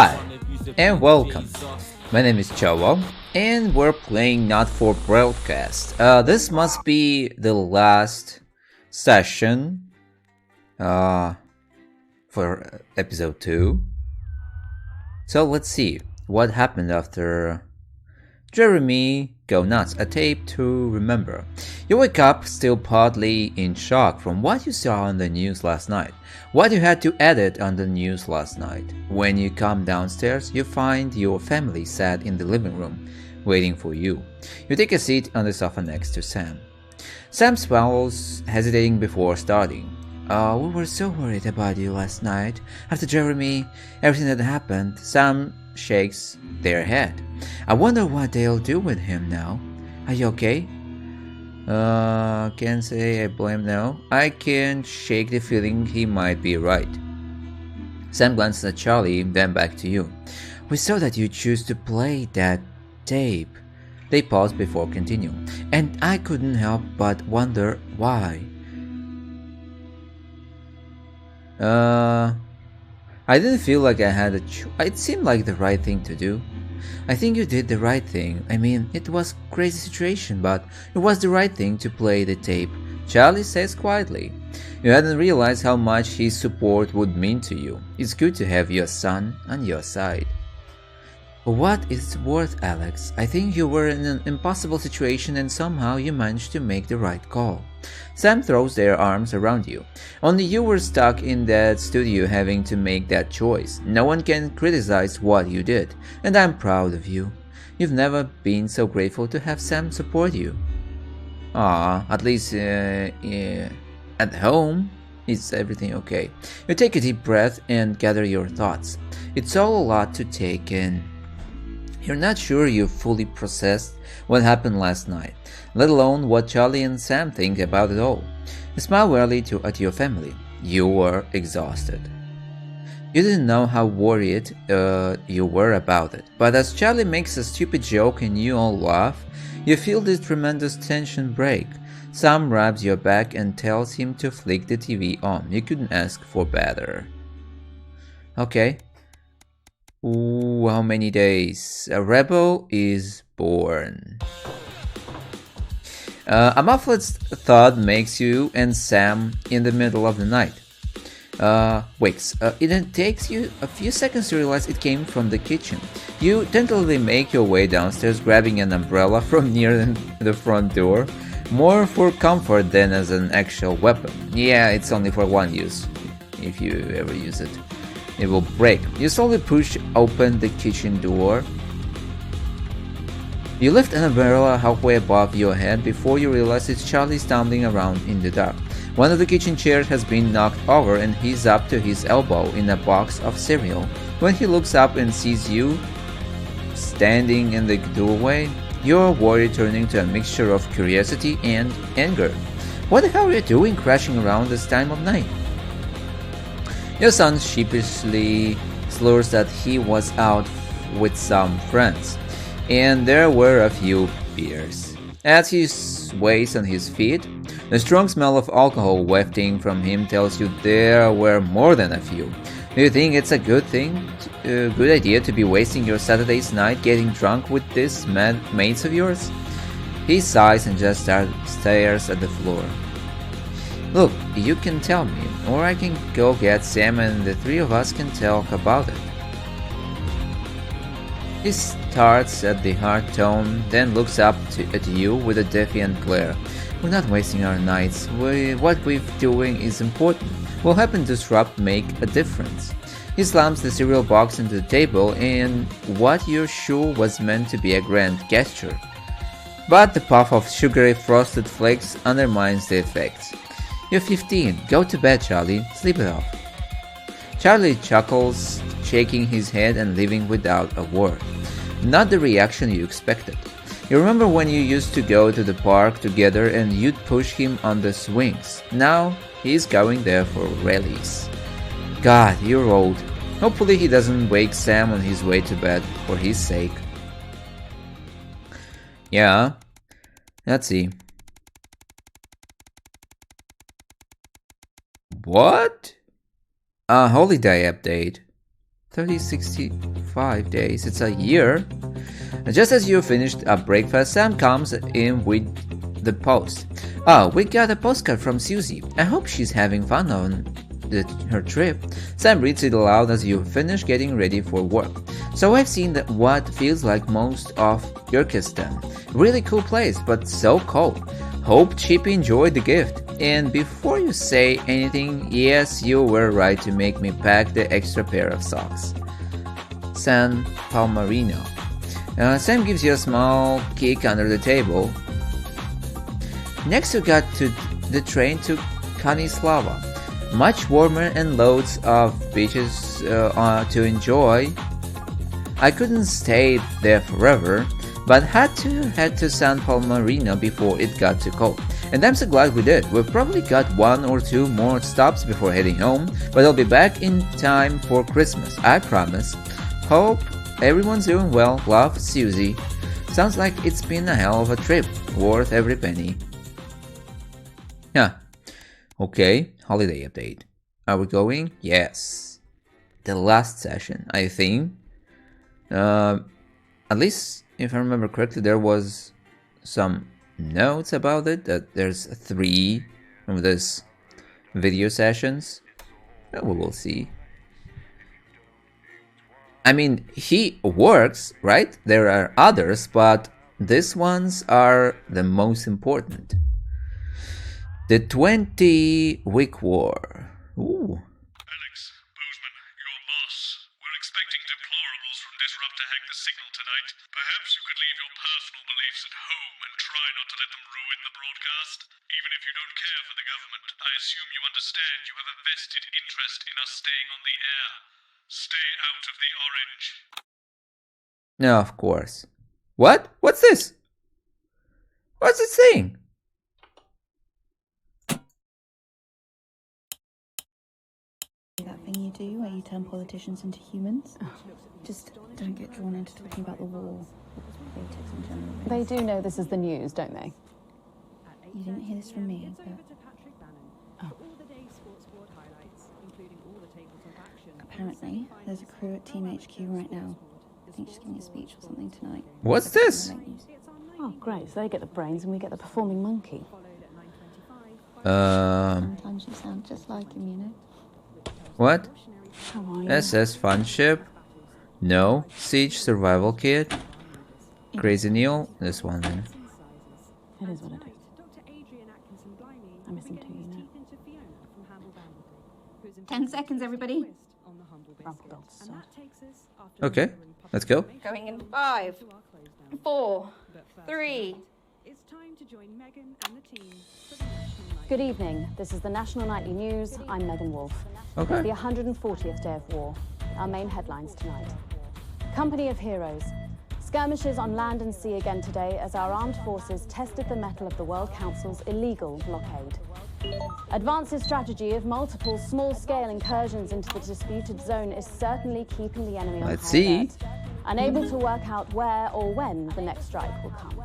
Hi, and welcome. My name is Chowo, and we're playing Not for Broadcast. This must be the last session uh, for episode 2. So let's see what happened after Jeremy Go Nuts, a tape to remember. You wake up still partly in shock from what you saw on the news last night, what you had to edit on the news last night. When you come downstairs, you find your family sat in the living room, waiting for you. You take a seat on the sofa next to Sam. Sam swallows, hesitating before starting. We were so worried about you last night. After Jeremy, everything that happened, Sam shakes their head. I wonder what they'll do with him now. Are you okay? Can't say I blame now. I can shake the feeling he might be right. Sam glances at Charlie, then back to you. We saw that you choose to play that tape. They pause before continuing, and I couldn't help but wonder why. I didn't feel like I had a choice. It seemed like the right thing to do. I think you did the right thing. I mean, it was a crazy situation, but it was the right thing to play the tape, Charlie says quietly. You hadn't realized how much his support would mean to you. It's good to have your son on your side. For what it's worth, Alex, I think you were in an impossible situation and somehow you managed to make the right call. Sam throws their arms around you. Only you were stuck in that studio having to make that choice. No one can criticize what you did, and I'm proud of you. You've never been so grateful to have Sam support you. At least at home, is everything okay? You take a deep breath and gather your thoughts. It's all a lot to take in. You're not sure you've fully processed what happened last night, let alone what Charlie and Sam think about it all. You smile wearily at your family. You were exhausted. You didn't know how worried you were about it, but as Charlie makes a stupid joke and you all laugh, you feel this tremendous tension break. Sam grabs your back and tells him to flick the TV on. You couldn't ask for better. Okay. Ooh, how many days? A rebel is born. A muffled thud makes you and Sam in the middle of the night. Wakes. It takes you a few seconds to realize it came from the kitchen. You tentatively make your way downstairs, grabbing an umbrella from near the front door, more for comfort than as an actual weapon. Yeah, it's only for one use, if you ever use it. It will break. You slowly push open the kitchen door. You lift an umbrella halfway above your head before you realize it's Charlie stumbling around in the dark. One of the kitchen chairs has been knocked over and he's up to his elbow in a box of cereal. When he looks up and sees you standing in the doorway, your worry turning to a mixture of curiosity and anger. What the hell are you doing crashing around this time of night? Your son sheepishly slurs that he was out with some friends, and there were a few beers. As he sways on his feet, the strong smell of alcohol wafting from him tells you there were more than a few. Do you think it's a good idea to be wasting your Saturday's night getting drunk with these mates of yours? He sighs and just stares at the floor. Look, you can tell me, or I can go get Sam and the three of us can talk about it. He starts at the hard tone, then looks up at you with a defiant glare. We're not wasting our nights. What we're doing is important. Will help and disrupt make a difference. He slams the cereal box into the table in what you're sure was meant to be a grand gesture. But the puff of sugary frosted flakes undermines the effect. You're 15. Go to bed, Charlie. Sleep it off. Charlie chuckles, shaking his head and leaving without a word. Not the reaction you expected. You remember when you used to go to the park together and you'd push him on the swings. Now, he's going there for rallies. God, you're old. Hopefully he doesn't wake Sam on his way to bed, for his sake. Yeah. Let's see. What? A holiday update. 30, 65 days. It's a year. And just as you finished up breakfast, Sam comes in with the post. Oh, we got a postcard from Susie. I hope she's having fun on her trip. Sam reads it aloud as you finish getting ready for work. So I've seen what feels like most of Kyrgyzstan. Really cool place, but so cold. Hope Chippy enjoyed the gift. And before you say anything, yes, you were right to make me pack the extra pair of socks. San Palmarino. Sam gives you a small kick under the table. Next you got to the train to Kanislava. Much warmer and loads of beaches to enjoy. I couldn't stay there forever, but had to head to San Palmarino before it got too cold. And I'm so glad we did. We've probably got 1 or 2 more stops before heading home, but I'll be back in time for Christmas, I promise. Hope everyone's doing well. Love, Susie. Sounds like it's been a hell of a trip, worth every penny. Yeah. Okay, holiday update. Are we going? Yes. The last session, I think. At least, if I remember correctly, there was some notes about it, that there's 3 of these video sessions. We will see. I mean, he works, right? There are others, but these ones are the most important. The 20-week war. Ooh. Alex, Bozeman, your boss. We're expecting deplorables from Disrupt to hack the signal tonight. Perhaps you could leave your personal beliefs at home and try not to let them ruin the broadcast. Even if you don't care for the government, I assume you understand you have a vested interest in us staying on the air. Stay out of the orange. No, of course. What? What's this? What's it saying? That thing you do where you turn politicians into humans. Just don't get drawn into talking about the war. Politics in general. They do know this is the news, don't they? You didn't hear this from me, but apparently there's a crew at Team HQ right now. I think she's giving a speech or something tonight. What's this? Oh, great. So they get the brains and we get the performing monkey. Sometimes you sound just like him, you know. What? How are you? SS Fun Ship? No. Siege Survival Kit? Crazy Neil? This one then. It is what it is. I miss him too, you know. 10 seconds, everybody. Okay, let's go. Going in 5, 4, 3. Good evening. This is the National Nightly News. I'm Megan Wolfe. Okay. The 140th day of war. Our main headlines tonight. Company of Heroes. Skirmishes on land and sea again today as our armed forces tested the mettle of the World Council's illegal blockade. Advance's strategy of multiple small-scale incursions into the disputed zone is certainly keeping the enemy on Let's high see. alert, unable to work out where or when the next strike will come.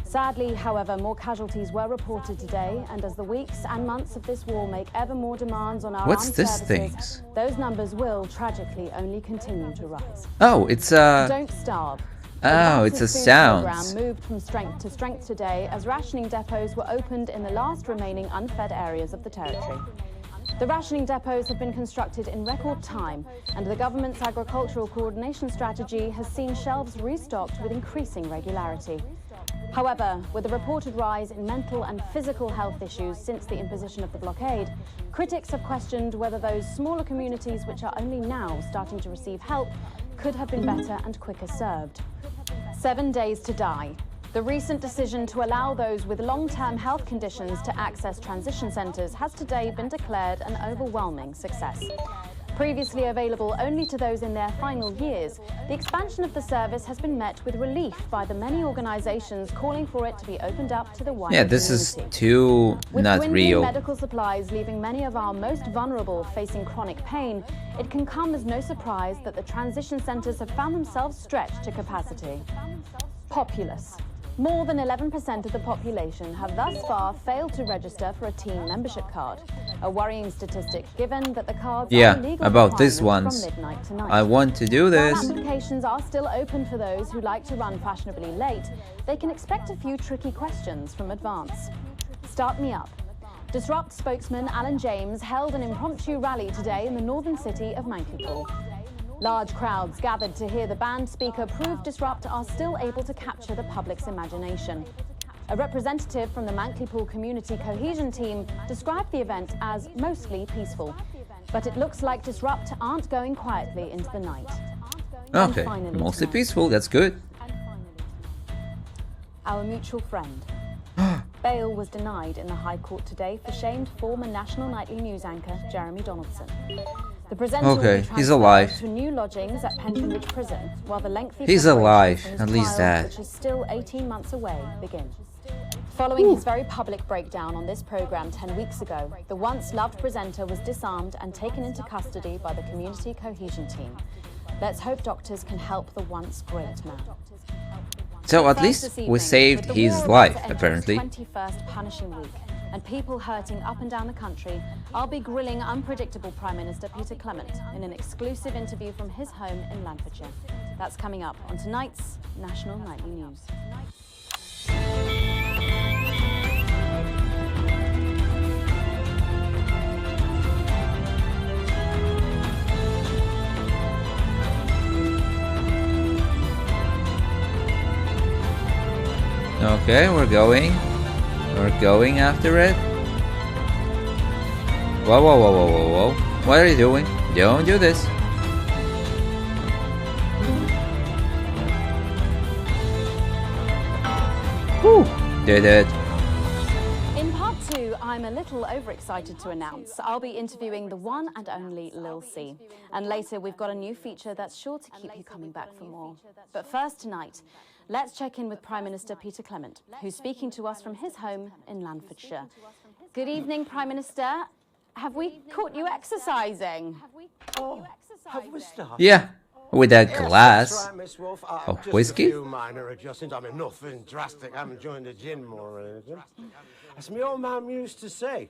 Sadly, however, more casualties were reported today, and as the weeks and months of this war make ever more demands on our What's armed this services, things? those numbers will tragically only continue to rise. Oh, it's a... Don't starve. Oh, it's a Advance's food sound. program moved from strength to strength today as rationing depots were opened in the last remaining unfed areas of the territory. The rationing depots have been constructed in record time, and the government's agricultural coordination strategy has seen shelves restocked with increasing regularity. However, with the reported rise in mental and physical health issues since the imposition of the blockade, critics have questioned whether those smaller communities which are only now starting to receive help could have been better and quicker served. 7 days to die. The recent decision to allow those with long-term health conditions to access transition centres has today been declared an overwhelming success. Previously available only to those in their final years, the expansion of the service has been met with relief by the many organisations calling for it to be opened up to the wider Yeah, this is community. too With not dwindling real. medical supplies leaving many of our most vulnerable facing chronic pain, it can come as no surprise that the transition centres have found themselves stretched to capacity. Populous. More than 11% of the population have thus far failed to register for a team membership card. A worrying statistic given that the cards are a legal about these requirement ones. from midnight tonight. I want to do this. While applications are still open for those who like to run fashionably late, they can expect a few tricky questions from advance. Start me up. Disrupt spokesman Alan James held an impromptu rally today in the northern city of Mankipool. Large crowds gathered to hear the band speaker prove Disrupt are still able to capture the public's imagination. A representative from the Mankipool Community Cohesion Team described the event as mostly peaceful. But it looks like Disrupt aren't going quietly into the night. Okay, mostly peaceful, that's good. Our mutual friend. Bail was denied in the High Court today for shamed former National Nightly News anchor Jeremy Donaldson. The presenter will be he's transferred alive. to new lodgings at Pentonbridge Prison, while the lengthy He's preparation alive, for his at least trial, that. which is still 18 months away, begins. Following his very public breakdown on this programme 10 weeks ago, the once-loved presenter was disarmed and taken into custody by the Community Cohesion Team. Let's hope doctors can help the once great man. So at least we saved his life, apparently. 21st punishing week, and people hurting up and down the country, I'll be grilling unpredictable Prime Minister Peter Clement in an exclusive interview from his home in Lancashire. That's coming up on tonight's National Nightly News. Okay, we're going after it. Whoa, whoa, whoa, whoa, whoa, whoa. What are you doing? Don't do this. Whew, did it. In part 2, I'm a little overexcited to announce I'll be interviewing the one and only Lil C. And later we've got a new feature that's sure to keep you coming back for more. But first tonight, let's check in with Prime Minister Peter Clement, who's speaking to us from his home in Lancashire. Good evening, Prime Minister. Have we caught you exercising? Have we started? Yeah, with that Yes, glass that's right, Miss Wolf. of Just whiskey. a few minor adjustments. I mean, nothing drastic. I haven't joined the gym or anything. As my old man used to say,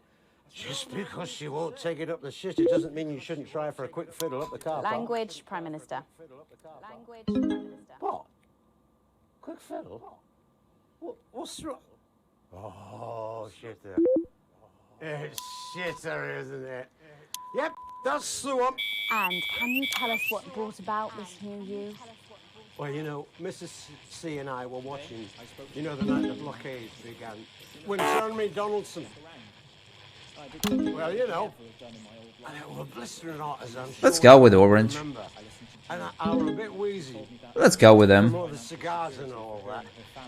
just because she won't take it up the shit, it doesn't mean you shouldn't try for a quick fiddle up the car park. Language, Prime Minister. Language, Prime Minister. What? Quick fiddle? What's wrong? Oh, shitter. It's shitter, isn't it? Yep, that's the one. And can you tell us what brought about this new you? Well, you know, Mrs. C and I were watching, you know, the night the blockade began, when Jeremy Donaldson. Well, you know, and it was blistering hot, as I'm sure Let's go with you orange. remember. And I was a bit wheezy. Let's go with From them. all the cigars and all that.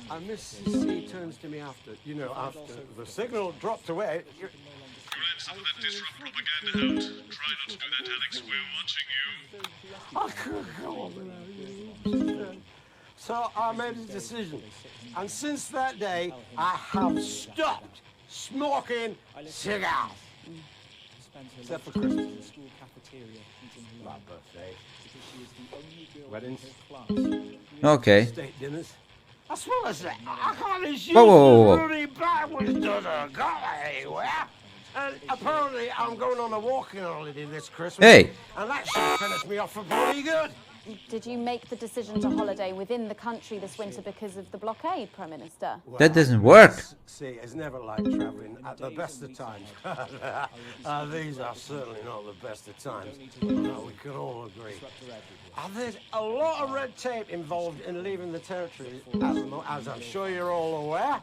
And Mrs. C turns to me after, you know, after the signal dropped away. Grandson, that disrupt propaganda out. Try not to do that, Alex. We're watching you. I couldn't go on without you. So I made a decision. And since that day, I have stopped smoking cigars. Except for Christmas. My birthday. Weddings. Okay. State dinners. That's what I say. I can't excuse Whoa, whoa, whoa, whoa. Rudy backwards doesn't go anywhere. And apparently I'm going on a walking holiday this Christmas. Hey. And that should finish me off for pretty good. Did you make the decision to holiday within the country this winter because of the blockade, Prime Minister? That doesn't work. See, it's never like travelling at the best of times. These are certainly not the best of times. No, we can all agree. There's a lot of red tape involved in leaving the territory, as I'm sure you're all aware.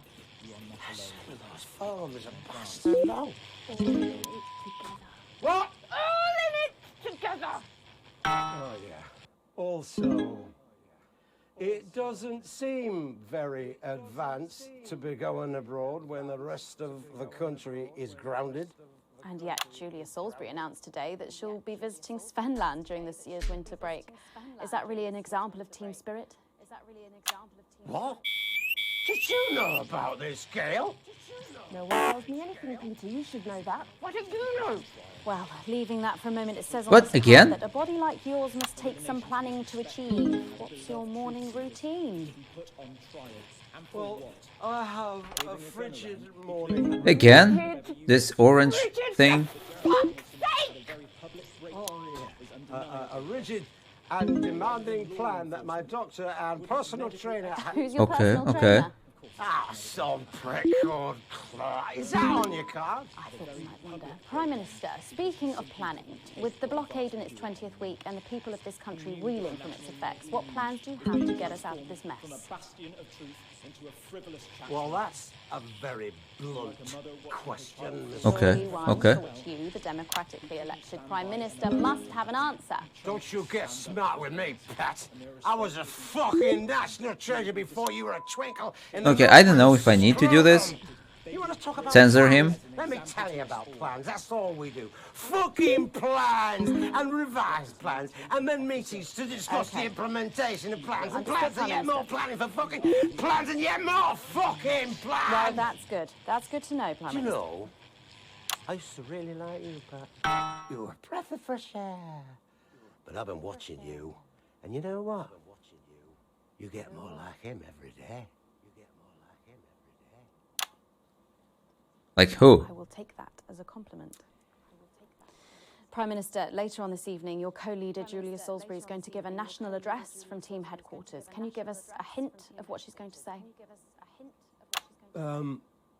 Some of those farmers are bastard low. What? All in it together. Oh, yeah. Also, it doesn't seem very advanced to be going abroad when the rest of the country is grounded. And yet, Julia Salisbury announced today that she'll be visiting Svenland during this year's winter break. Is that really an example of team spirit? What? Did you know about this, Gail? No one tells me anything, Peter. You should know that. What did you know? Well, leaving that for a moment, it says on What, this again? card that a body like yours must take some planning to achieve. What's your morning routine? Well, I have a frigid morning. Again? This orange thing? Oh, yeah. A rigid and demanding plan that my doctor and personal trainer Who's your Okay, personal okay. trainer? Ah, some prick called Clark. Is that on your card? I thought you might wonder. Prime Minister, speaking of planning, with the blockade in its 20th week and the people of this country reeling from its effects, what plans do you have to get us out of this mess? Well, that's a very blunt question, Miss. Okay, Only one okay. for which you, the democratically elected Prime Minister, must have an answer. Don't you get smart with me, Pat. I was a fucking national treasure before you were a twinkle in the Okay, I don't know if I need to do this. scrotum. You want to talk about Censor plans? him? Let me tell you about plans. That's all we do. Fucking plans and revised plans and then meetings to discuss the implementation of plans and plans and yet more planning for fucking plans and yet more fucking plans. Well, that's good. That's good to know, Prime Do you Minister. know, I used to really like you, Pat. You were a breath of fresh air. But I've been watching you, and you know what? You get more like him every day. Like who? I will take that as a compliment. Prime Minister, later on this evening, your co-leader Julia Salisbury is going to give a national address from team headquarters. Can you give us a hint of what she's going to say?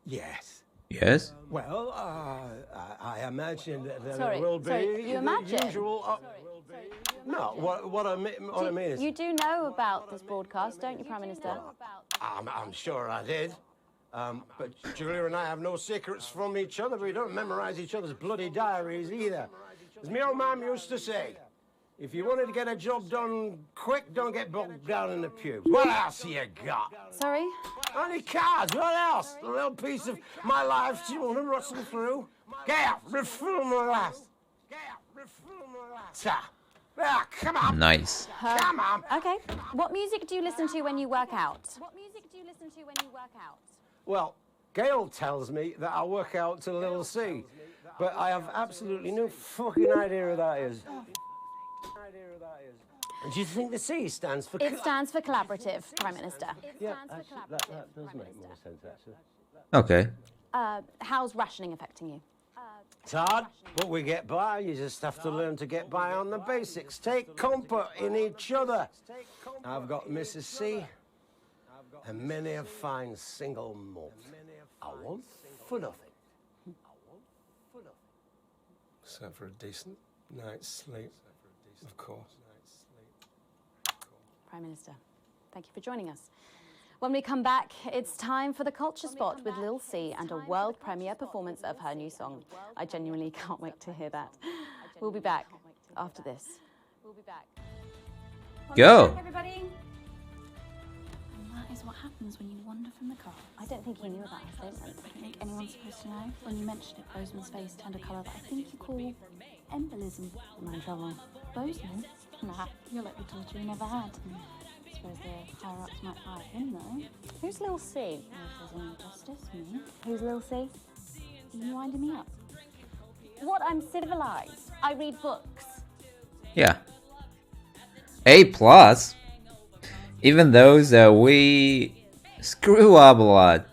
Yes. Yes? Well, I imagine that there Sorry, will be sorry, you imagine? the usual. No, what I mean is, You do know about this broadcast, don't you, Prime Minister? I'm sure I did. But Julia and I have no secrets from each other. We don't memorize each other's bloody diaries either. As my old mum used to say, if you wanted to get a job done quick, don't get bogged down in the pubes. What else you got? Sorry? Only cards. What else? A little piece of my life. Do you want to rustle through? Get out. Refill my last. Get out. Refill my last. Ah, come on. Nice. Come on. Okay. What music do you listen to when you work out? What music do you listen to when you work out? Well, Gail tells me that I work out to Little C, but I have absolutely no fucking idea who that is. And do you think the C stands for? It stands for collaborative, Prime Minister. Yeah, actually, that does make more sense, actually. Okay. How's rationing affecting you? It's hard, but we get by. You just have to learn to get by on the basics. Take comfort in each other. I've got Mrs. C and many a fine single malt. I want for nothing. Except for a decent night's sleep, of course. Prime Minister, thank you for joining us. When we come back, it's time for the Culture Spot with Lil C and a world premiere performance of her new song. I genuinely can't wait to hear that. We'll be back after this. Go. Everybody. And that is what happens when you wander from the car. I don't think he knew about her statement. I don't think anyone's supposed to know. When you mentioned it, Bozeman's face turned a colour that I think you call embolism. Am I in trouble? Bozeman? Nah, you're like the daughter you never had. I suppose the higher-ups might fire him, though. Who's Lil C? If there's any justice, me. Who's Lil C? Are you winding me up? What? I'm civilized. I read books. Yeah. A plus. Even those we screw up a lot.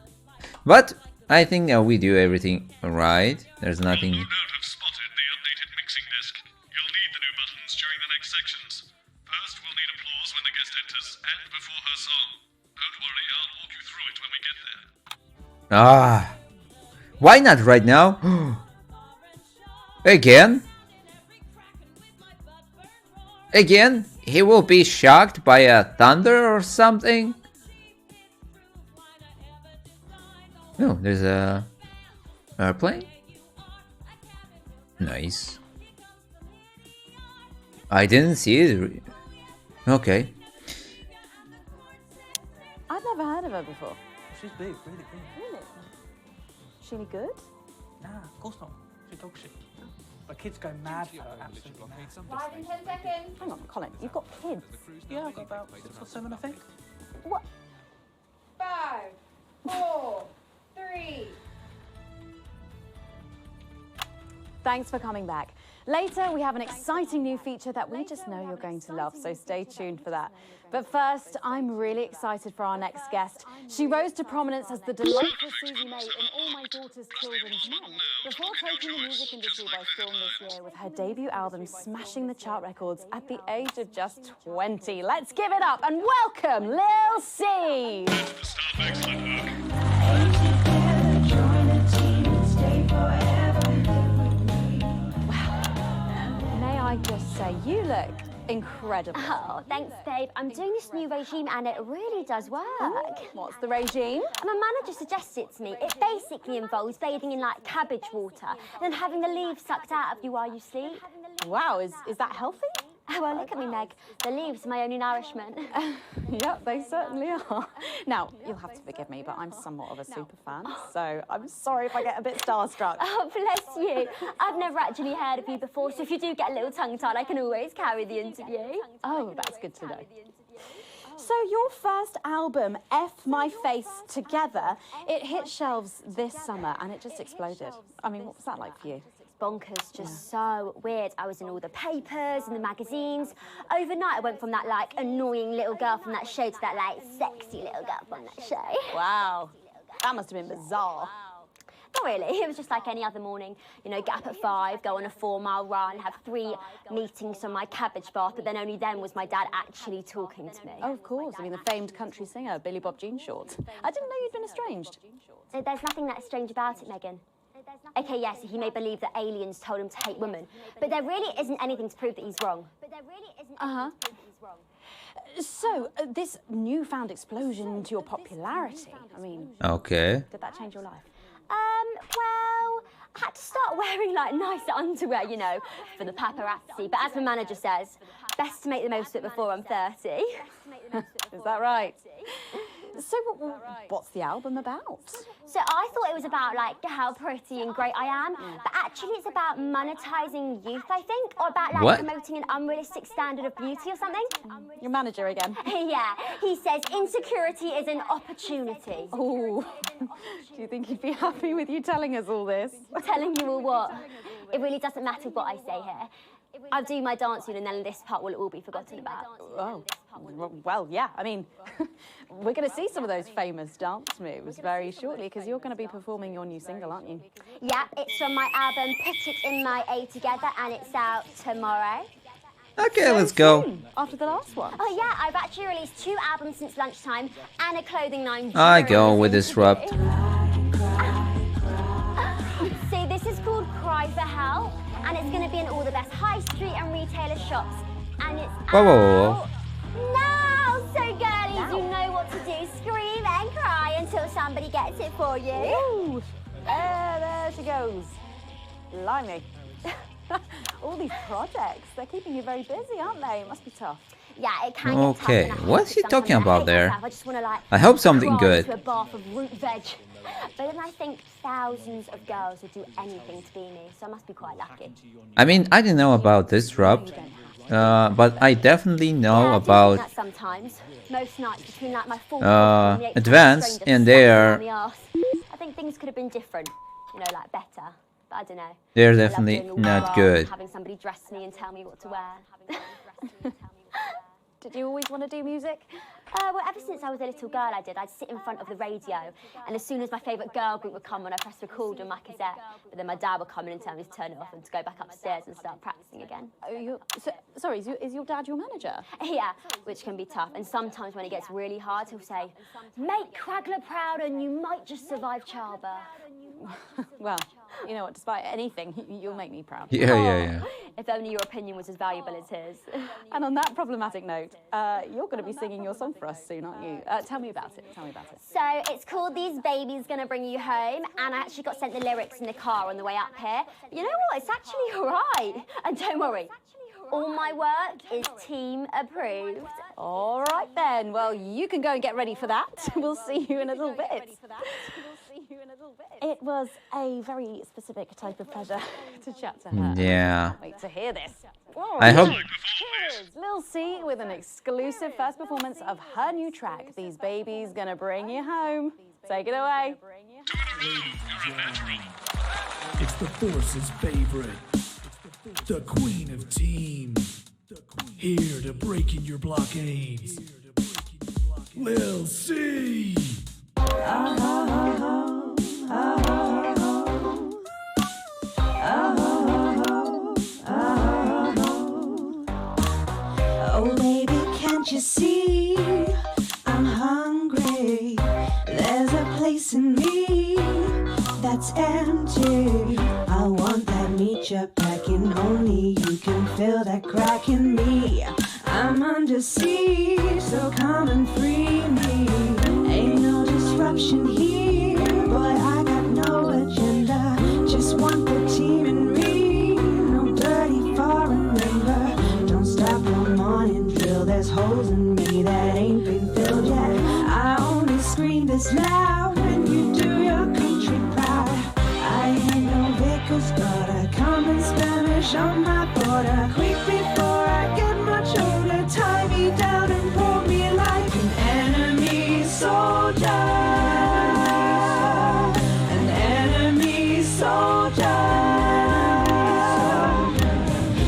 But I think we do everything right. There's nothing. No doubt have spotted the updated mixing disc. You'll need the new buttons during the next sections. First, we'll need applause when the guest enters and before her song. Don't worry, I'll walk you through it when we get there. Ah. Why not right now? Again? Again? He will be shocked by a thunder or something? No, there's a airplane? Nice. I didn't see it. Okay. I've never heard of her before. She's big, really big. Really? Is she any good? Nah, of course not. She's dog shit. My kids go mad for her, absolutely mad. 5 and 10 seconds. Hang on, Colin, you've got kids. Yeah, I've got about 6 or 7, I think. What? 5, 4, 3. Thanks for coming back. Later, we have an exciting new feature that we just know you're going to love, so stay tuned for that. But first, I'm really excited for our next guest. She rose to prominence as the delightful Susie May in All My Daughter's Children's Men, before taking the music industry by storm this year with her debut album smashing the chart records at the age of just 20. Let's give it up and welcome Lil C! I just say, you look incredible. Oh, thanks, babe. I'm doing this new regime and it really does work. What's the regime? My manager suggested it to me. It basically involves bathing in, like, cabbage water and then having the leaves sucked out of you while you sleep. Wow, is that healthy? Well, look at me, Meg. The leaves are my only nourishment. Yep, they certainly are. Now, you'll have to forgive me, but I'm somewhat of a super fan, so I'm sorry if I get a bit starstruck. Oh, bless you. I've never actually heard of you before, so if you do get a little tongue-tied, I can always carry the interview. Oh, that's good to know. So your first album, F My Face Together, it hit shelves this summer and it just exploded. I mean, what was that like for you? Bonkers, just so weird. I was in all the papers and the magazines. Overnight, I went from that, like, annoying little girl from that show to that, like, sexy little girl from that show. Wow, that must have been bizarre. Not really, it was just like any other morning. You know, get up at 5, go on a 4-mile run, have 3 meetings from my cabbage bath, but then only then was my dad actually talking to me. Oh, of course. I mean, the famed country singer, Billy Bob Jean Short. I didn't know you'd been estranged. There's nothing that strange about it, Megan. Okay, yes, he may believe that aliens told him to hate women, but there really isn't anything to prove that he's wrong. So, this newfound explosion into your popularity, I mean... Okay. Did that change your life? Well, I had to start wearing, like, nice underwear, you know, for the paparazzi, but as my manager says, best to make the most of it before I'm 30. Is that right? So what's the album about? So I thought it was about, like, how pretty and great I am, but actually it's about monetizing youth, I think, or about, like, promoting an unrealistic standard of beauty or something. Your manager again? Yeah, he says insecurity is an opportunity. Oh, do you think he'd be happy with you telling us all this? Telling you all what? It really doesn't matter what I say here. I'll do my dancing and then this part will all be forgotten about. Oh, well, yeah, I mean, we're going to see some of those famous dance moves very shortly because you're going to be performing your new single, aren't you? Yeah, it's from my album Put It In My A Together and it's out tomorrow. Okay, let's go. After the last one. Oh yeah, I've actually released 2 albums since lunchtime and a clothing line. I go with Disrupt. See, this is called Cry for Help and it's going to be in all the best high street and retailer shops. And it's Whoa. Now, so girlies, you know what to do. Scream and cry until somebody gets it for you. Ooh. There she goes. Blimey. All these projects, they're keeping you very busy, aren't they? It must be tough. Yeah, it can Okay, get tough. what's he talking about there? I just want to, like, I hope something crawl good. into a bath of root veg. But then I think thousands of girls would do anything to be me, so I must be quite lucky. I mean, I didn't know about Disrupt, but I definitely know about that sometimes. Most nights between, like, my full Advance and their... I think things could have been different, you know, like better. But I don't know. They're definitely not good. Having somebody dress me and tell me what to wear. Did you always want to do music? Well, ever since I was a little girl, I did. I'd sit in front of the radio, and as soon as my favourite girl group would come on, I'd press record on my cassette. But then my dad would come in and tell me to turn it off and to go back upstairs and start practicing again. Sorry, is your dad your manager? Yeah, which can be tough. And sometimes when it gets really hard, he'll say, "Make Quagler proud and you might just survive childbirth." Well, you know what, despite anything, you'll make me proud. Yeah. If only your opinion was as valuable as his. And on that problematic note, you're going to be singing your song for us soon, aren't you? Tell me about it. So it's called These Babies Gonna Bring You Home, and I actually got sent the lyrics in the car on the way up here. But you know what? It's actually all right. And don't worry, all my work is team approved. All right then. Well, you can go and get ready for that. We'll see you in a little bit. It was a very specific type of pleasure to chat to her. Yeah. I can't wait to hear this. I hope... Here's Lil C with an exclusive first performance of her new track, These Babies Gonna Bring You Home. Take it away. You're a natural. It's the Force's favorite, the queen of teams, here to break in your blockades. We'll see. Oh baby, can't you see I'm hungry? There's a place in me that's empty. I want that meat you're packing, only you can fill that crack in me. I'm under siege, so come and free me. Ain't no disruption here, boy, I got no agenda. Just want the team and me, no dirty foreign labor. Don't stop one morning drill, there's holes in me that ain't been filled yet. I only scream this loud when you do your country proud. I ain't no vicar's daughter, common Spanish on my border. Quick before I get much older, tie me down and pull me like an enemy soldier. An enemy soldier.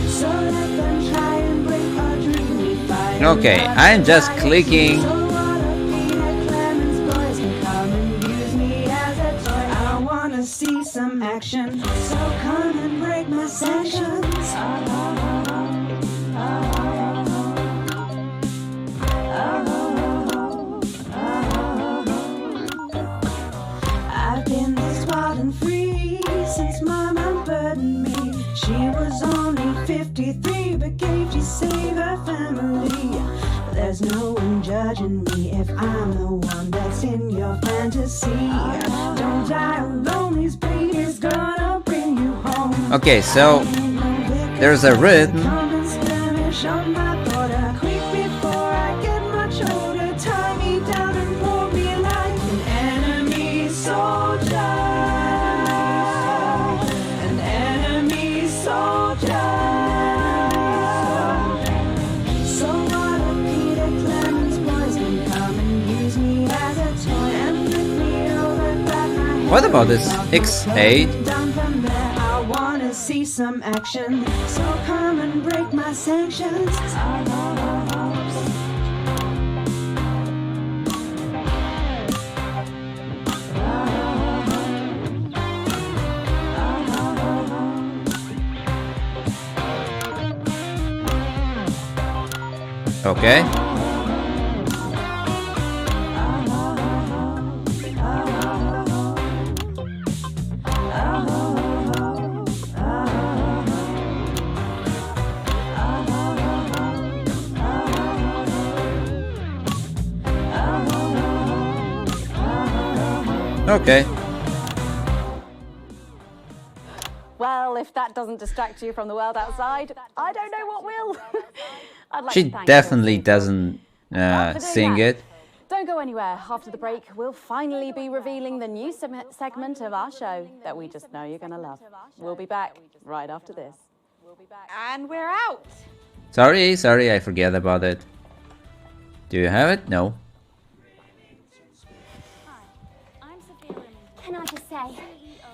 So let them try and break our dream. We fight. Okay, I'm just clicking. So what if Peter Clemens boys can come and use me as a toy? I wanna see some action, so come and break my sanctions. I've been this wild and free since Mama burdened me. She was only 53, but gave to save her family. There's no one judging me if I'm the one that's in your fantasy. Don't die alone, these babies gonna bring you home. Okay, so there's a rhythm. Common Spanish on my border. Quick before I get much older, tie me down and pull me like an enemy soldier. An enemy soldier. So what if Peter Clemens boys can come and use me as a toy and flip me over, grab my hand. What about this X8? Down from there, I wanna see some action. So come and break my sanctions. Okay. Okay. Well, if that doesn't distract you from the world outside, I don't know what will. I'd like She to thank definitely Chelsea for- doesn't for doing sing that. it. Don't go anywhere. After the break, we'll finally be revealing the new segment of our show that we just know you're going to love. We'll be back right after this. And we're out. Sorry, I forget about it. Do you have it? No. Can I just say,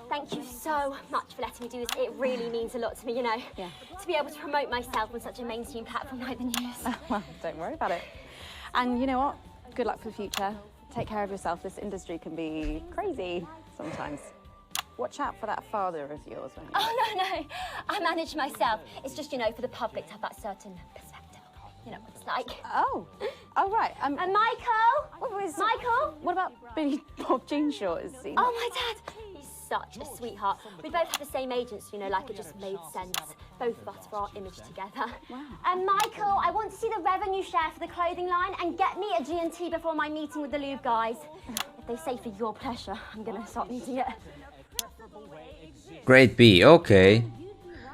thank you so much for letting me do this. It really means a lot to me, you know. Yeah. To be able to promote myself on such a mainstream platform like the news. Well, don't worry about it. And you know what? Good luck for the future. Take care of yourself. This industry can be crazy sometimes. Watch out for that father of yours. Won't you? Oh, no. I manage myself. It's just, you know, for the public to have that certain perspective. You know what it's like. Oh, right. And Michael? Michael? What about Billy Bob Jean Short? Is he? Oh, my dad. He's such a sweetheart. We both have the same agents, you know, like it just made sense. Both of us for our image together. Wow. And Michael, I want to see the revenue share for the clothing line and get me a G&T before my meeting with the lube guys. If they say for your pleasure, I'm going to start needing it. Great B. Okay.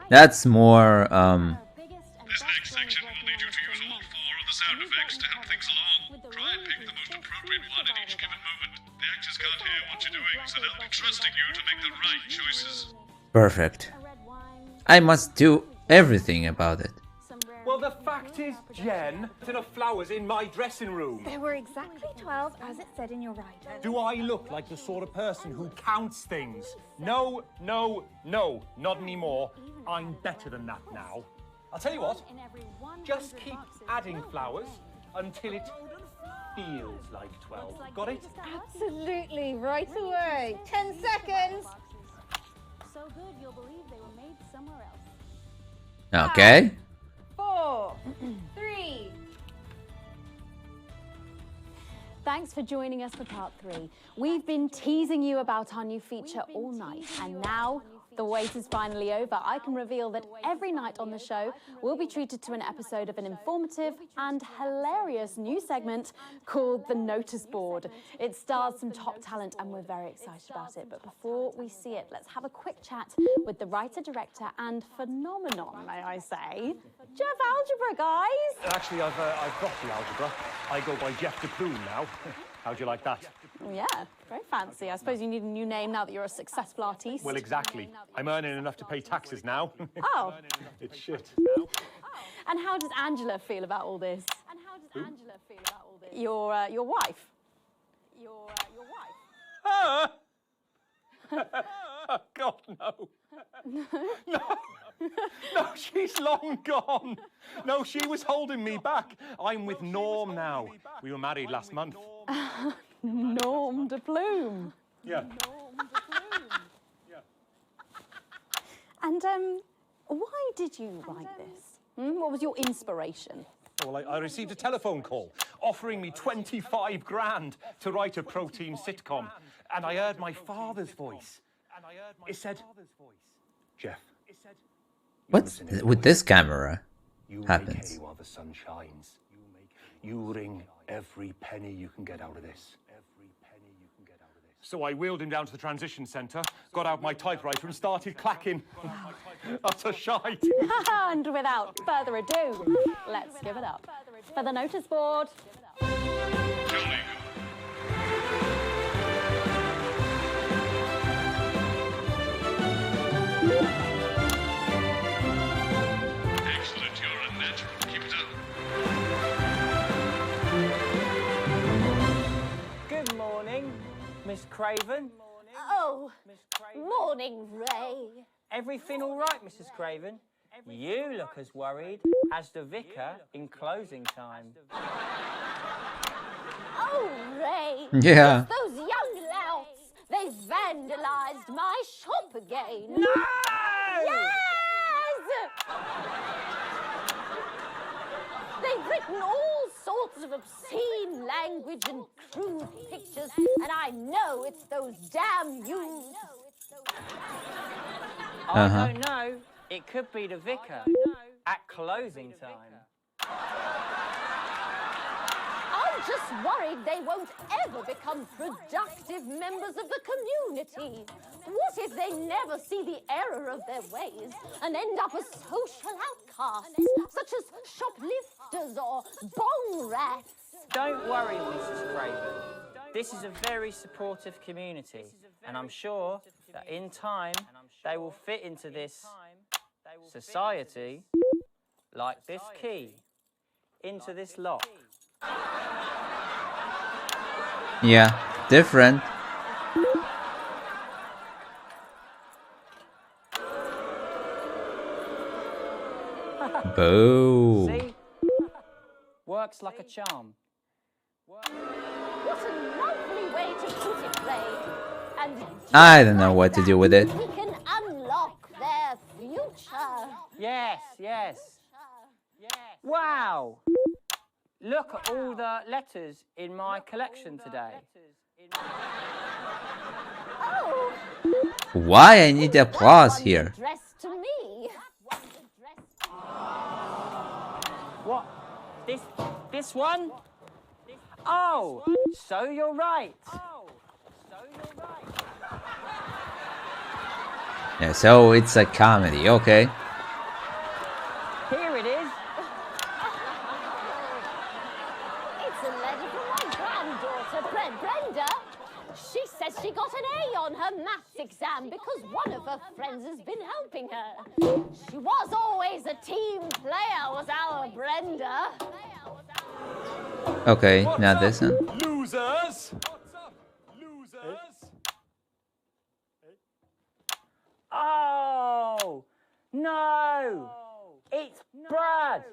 That's more, This next section will need you to use all 4 of the sound effects to help things along. Try and pick the most appropriate one at each given moment. The actors can't hear what you're doing, so they'll be trusting you to make the right choices. perfect. I must do everything about it. Well, Well, the fact is, Jen, there's enough flowers in my dressing room. There were exactly 12, as it said in your rider. Do I look like the sort of person who counts things? No, no, no, not anymore. I'm better than that now. I'll tell you what, just keep adding flowers until it feels like 12. Got it? Absolutely, right away. 10 seconds. So good, you'll believe they were made somewhere else. Okay. 4, 3. Thanks for joining us for part 3. We've been teasing you about our new feature all night, and now the wait is finally over. I can reveal that every night on the show, we'll be treated to an episode of an informative and hilarious new segment called The Notice Board. It stars some top talent, and we're very excited about it. But before we see it, let's have a quick chat with the writer, director, and phenomenon, may I say, Jeff Algebra, guys. Actually, I've dropped the algebra. I go by Jeff DePlume now. How'd you like that? Oh, yeah, very fancy. I suppose you need a new name now that you're a successful artiste. Well, exactly. I'm earning enough to pay taxes now. Oh. It's shit. And how does Angela feel about all this? Your wife. Your wife. Ah! Oh, God, no. No. No, she's long gone. No, she was holding me back. I'm with Norm now. We were married last month. Norm de Plume. Yeah. And why did you write this? What was your inspiration? Well, I received a telephone call offering me 25 grand to write a protein sitcom. And I heard my father's voice. It said, Jeff. What's with this camera You happens? make hay while the sun shines. You wring every penny you can get out of this. So I wheeled him down to the transition centre, got out my typewriter and started clacking. Utter shite. And without further ado, let's give it up for the notice board. Excellent, you're a natural. Keep it up. Good morning, Miss Craven. Oh, morning, Ray. Everything all right, Mrs. Craven? You look as worried as the vicar in closing time. Oh, Ray. Yeah. It's those young louts. They've vandalised my shop again. No! Yes! They've written all sorts of obscene language and crude pictures, and I know it's those damn youths. I don't know. It could be the vicar at closing time. I'm just worried they won't ever become productive members of the community. What if they never see the error of their ways and end up as social outcasts, such as shoplifters or bong rats? Don't worry, Mrs. Craven. This is a very supportive community, and I'm sure that in time they will fit into this society like this key into this lock. Yeah, different. Boo. See? Works like a charm. What a lovely way to put it, Ray. And I don't know what to do with it. we can unlock their future. Yes, yes. Wow! Look at all the letters in my collection today. Oh, Why I need applause here? addressed to me. What? This one? Oh, so you're right. Yeah, so it's a comedy, okay. Here it is. It's a letter from my granddaughter, Brenda. She says she got an A on her maths exam because one of her friends has been helping her. She was always a team player, was our Brenda. Okay, now this one. Losers! What's up, losers? Oh! No! It's Brad!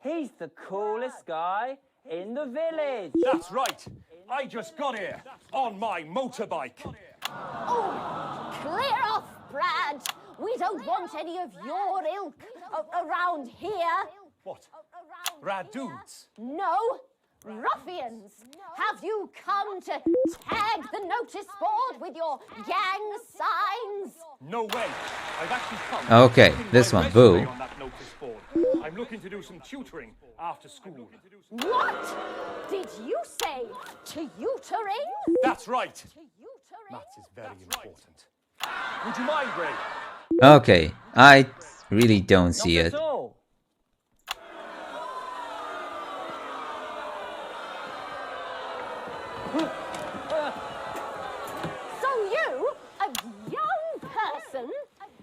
He's the coolest guy in the village. That's right. I just got here on my motorbike. Oh, clear off, Brad. We don't want any of your ilk around here. What? Rad dudes? No, ruffians. Have you come to tag the notice board with your gang signs? No way. I've actually come. Okay, this one, boo. On that notice board. I'm looking to do some tutoring after school. What did you say? Tutoring? That's right. Maths is very important. Would you mind, Ray? Okay, I really don't see it. Not at all. So you, a young person,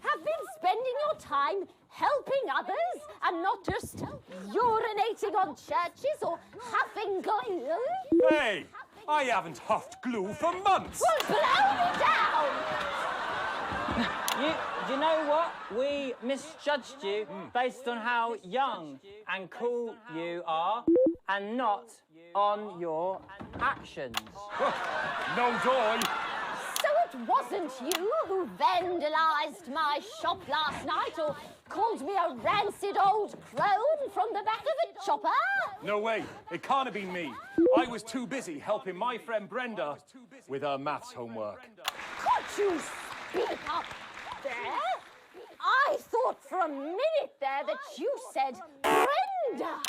have been spending your time helping others and not just urinating on churches or huffing glue? Hey, I haven't huffed glue for months. Well, blow me down! You know what? We misjudged you based on how young and cool you are and not on your actions. No joy. So it wasn't you who vandalised my shop last night or called me a rancid old crone from the back of a chopper? No way. It can't have been me. I was too busy helping my friend Brenda with her maths homework. Could you speak up there? I thought for a minute there that you said Brenda.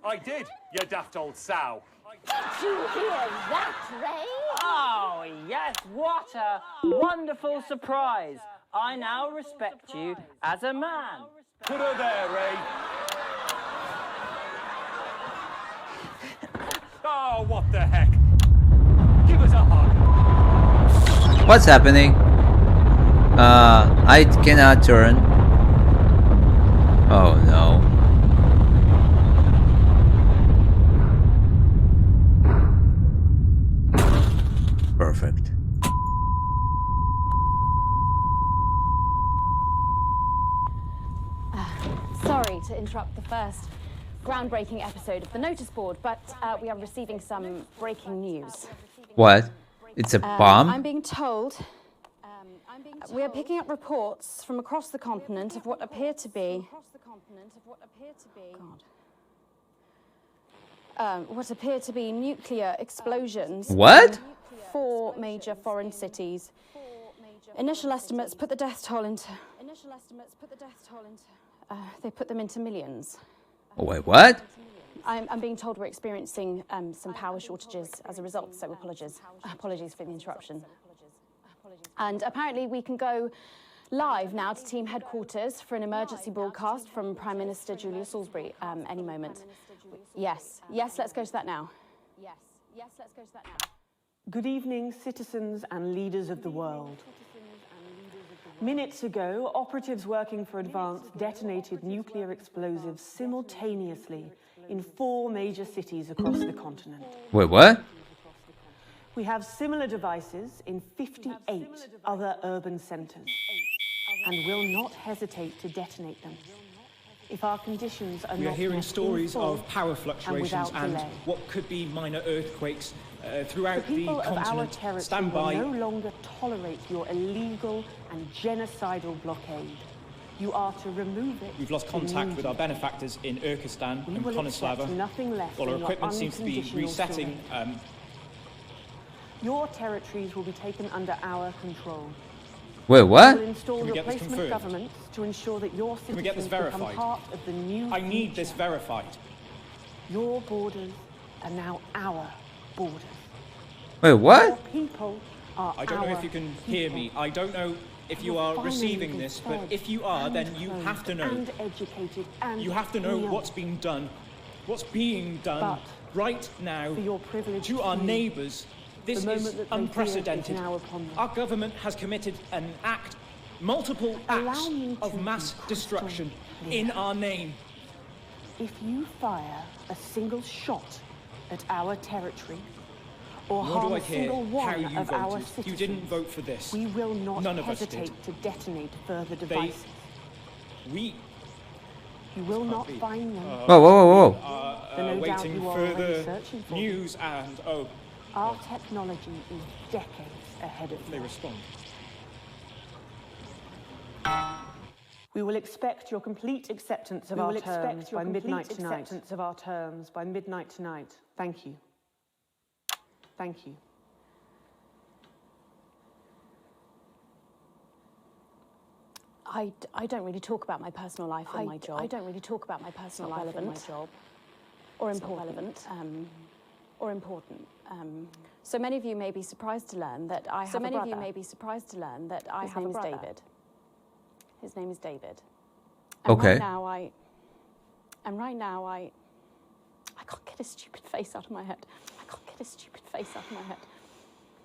I did, you daft old sow. Did you hear that, Ray? Oh, yes, what a wonderful surprise. I now respect you as a man. Put her there, Ray. Oh, what the heck? Give us a hug. What's happening? I cannot turn. Oh no. Perfect. Sorry to interrupt the first groundbreaking episode of the notice board, but we are receiving some breaking news. What? It's a bomb? I'm being told we are picking up reports from across the continent of what appear to be what appear to be nuclear explosions. What? In 4 major foreign cities. Initial estimates put the death toll into. They put them into millions. Oh, wait, what? I'm being told we're experiencing some power shortages as a result, so apologies for the interruption. And apparently we can go live now to team headquarters for an emergency broadcast from Prime Minister Julia Salisbury any moment. Yes, let's go to that now. Yes, let's go to that now. Good evening, citizens and leaders of the world. Minutes ago, operatives working for Advance detonated nuclear explosives simultaneously in 4 major cities across the continent. Wait, what? We have similar devices in 58 other urban centres and will not hesitate to detonate them if our conditions are not. We are hearing stories of power fluctuations and delay. what could be minor earthquakes throughout The people the of our continent. territory Stand will by. no longer tolerate your illegal and genocidal blockade. You are to remove it. We've lost contact with our benefactors in Urkistan and Konoslava. Nothing less All our than your equipment seems to be unconditional resetting. surrender. Your territories will be taken under our control. Wait, what? We will install Can we get this replacement confirmed? governments to ensure that your Can we get this citizens become verified? part of the new I need future. this verified. Your borders are now our borders. Wait, what? Your people are I don't know if our you can hear me. people. I don't know if you You're are finally receiving being this, but fed if you are, then and you clothed have to know. and educated and You have to know young. what's being done. What's being done But right now for your privilege to our to neighbours This The is moment that they feared unprecedented. is now upon them. Our government has committed multiple acts me to of mass be destruction crystal in clear. our name. If you fire a single shot at our territory, or Nor harm do I a care single how one you of our voted. citizens, You didn't vote for this. we will not None of us did. hesitate to detonate further devices. We You will not find them. Whoa, whoa, whoa, whoa. The no doubt waiting you are already further searching for news and Our technology is decades ahead of they yours. respond. We will expect your complete acceptance of our terms by midnight tonight. Thank you. Thank you. I don't really talk about my personal life in my job. I don't really talk about my personal life in my job. Or It's not important. or important. So many of you may be surprised to learn that I have a brother. of you may be surprised to learn that I His have name a is brother. David. His name is David. And Okay. right now I can't get his stupid face out of my head.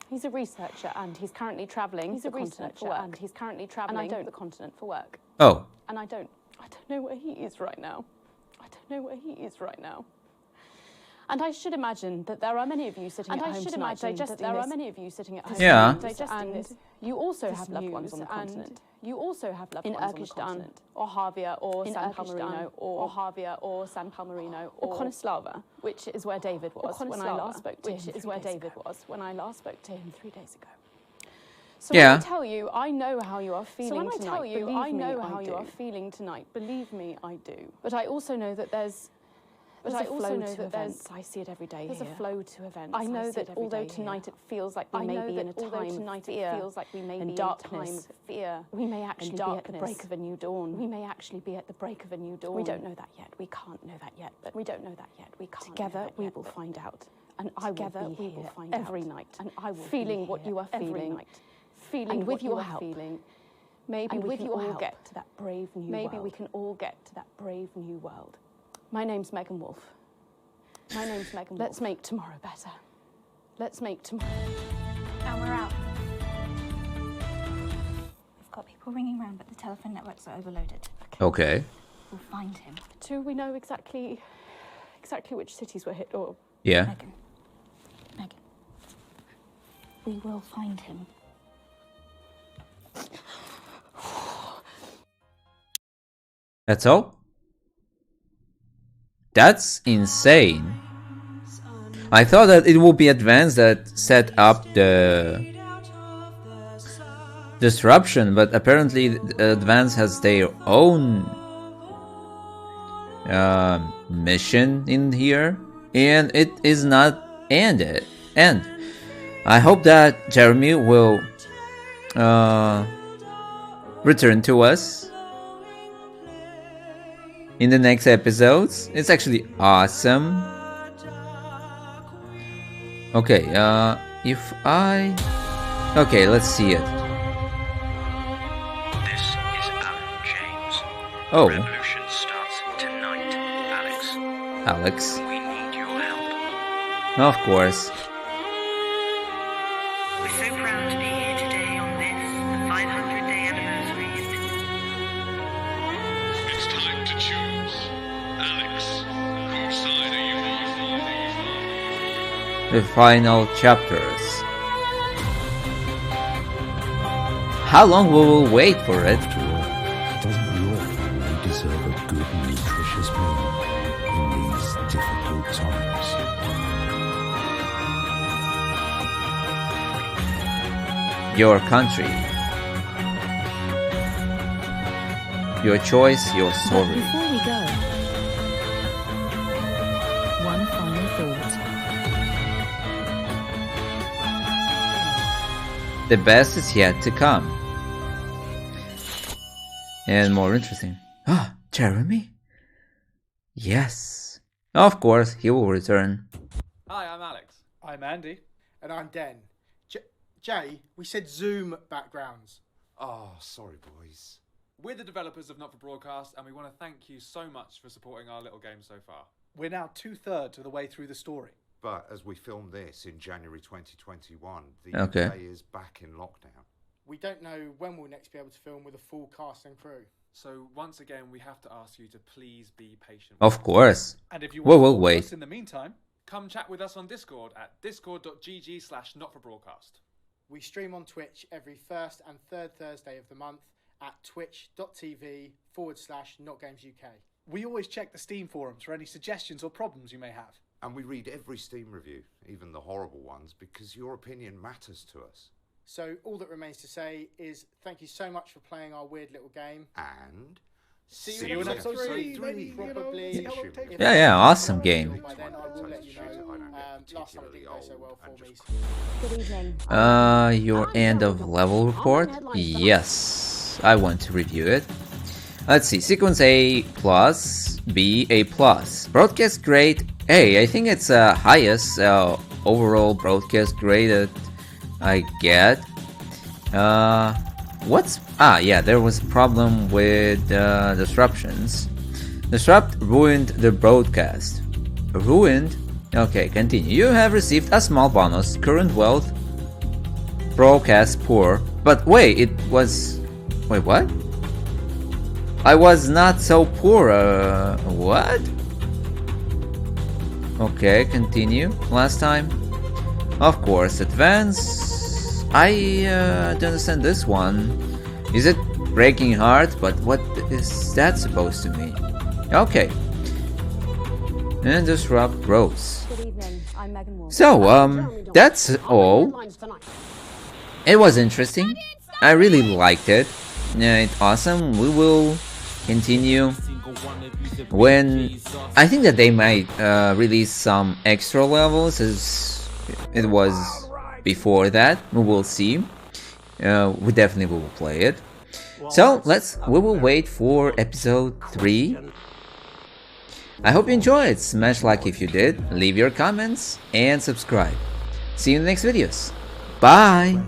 He's a researcher and he's currently travelling the continent for work. And I don't the continent for work. Oh. And I don't know where he is right now. And I should imagine that there are many of you sitting at home tonight Yeah. digesting this. You also have loved ones on the continent. You also have loved In ones on the Urkistan, continent. or Havia, or In San Urkistan, Palmerino, or Havia, or San Palmerino, or Konislava, which is where David was when I last spoke to him. which is where David was when I last spoke to him 3 days ago. So Yeah. when I tell you, I know how you are feeling when I tonight. tell you, believe I know me, how you do. are feeling tonight. Believe me, I do. But I also know that there's But a I also flow know to that events. there's. I see it every day There's here. a flow to events. I know see that it every although day tonight here. it feels like we I may know be in a that although time of tonight fear it feels like we may and be darkness, in a time of fear, we may actually and be at darkness. the break of a new dawn. We may actually be at the break of a new dawn. We don't know that yet. We can't know that yet. But we don't know that yet. We can't. Together know that we yet, will but find out. And I will Together be we here will find every out. night. And I will feeling be what here you are every feeling. night. Feeling And what with you your are help, feeling. Maybe and we with can your all help, get to that brave new maybe world. we can all get to that brave new world. My name's Megan Wolf. Let's make tomorrow better. Let's make tomorrow. And we're out. We've got people ringing around, but the telephone networks are overloaded. Okay. We'll find him. Do we know exactly which cities were hit, or Yeah. Megan. We will find him. That's all? That's insane. I thought that it would be Advance that set up the disruption, but apparently Advance has their own mission in here, and it is not ended. And I hope that Jeremy will return to us in the next episodes. It's actually awesome. Okay, okay, let's see it. This is Alan James. Oh. Revolution starts tonight, Alex. Alex. We need your help. Of course. We're so proud to be here today on this, the 500-day anniversary of It's time to choose. Alex, whose side are you on? The final chapters. How long will we wait for it? Doesn't your family deserve a good, nutritious meal in these difficult times? Your country. Your choice, your But story. before we go, one final thought. The best is yet to come. And more interesting. Ah, Jeremy? Yes. Of course, he will return. Hi, I'm Alex. I'm Andy. And I'm Den. Jay, we said Zoom backgrounds. Oh, sorry, boys. We're the developers of Not for Broadcast, and we want to thank you so much for supporting our little game so far. We're now 2/3 of the way through the story. But as we film this in January 2021, the Okay. UK is back in lockdown. We don't know when we'll next be able to film with a full cast and crew. So once again, we have to ask you to please be patient. Of course. And if you We want will to talk to wait. us in the meantime, come chat with us on Discord at discord.gg/notforbroadcast. We stream on Twitch every first and third Thursday of the month at twitch.tv/NotGamesUK. We always check the Steam forums for any suggestions or problems you may have. And we read every Steam review, even the horrible ones, because your opinion matters to us. So all that remains to say is thank you so much for playing our weird little game. And see you in episode 3. Probably. Yeah, awesome game. By then I will let you know. Last time it didn't go so well for me. Good evening. Your end of level report? Yes, I want to review it. Let's see, sequence A+, B, A+. Broadcast grade A, I think it's highest overall broadcast grade that I get. Yeah, there was a problem with disruptions. Disrupt ruined the broadcast. Ruined? Okay, continue. You have received a small bonus. Current wealth. Broadcast poor. But wait, it was... Wait, what? I was not so poor. What? Okay, continue. Last time. Of course, advance. I don't understand this one. Is it breaking heart? But what is that supposed to mean? Okay. And disrupt grows. Good evening. I'm Megan Wall. So, that's all. It was interesting. I really liked it. Yeah, it's awesome. We will continue when I think that they might release some extra levels as it was before that. We will see. We definitely will play it. So we will wait for episode 3. I hope you enjoyed. Smash like if you did, leave your comments and subscribe. See you in the next videos. Bye.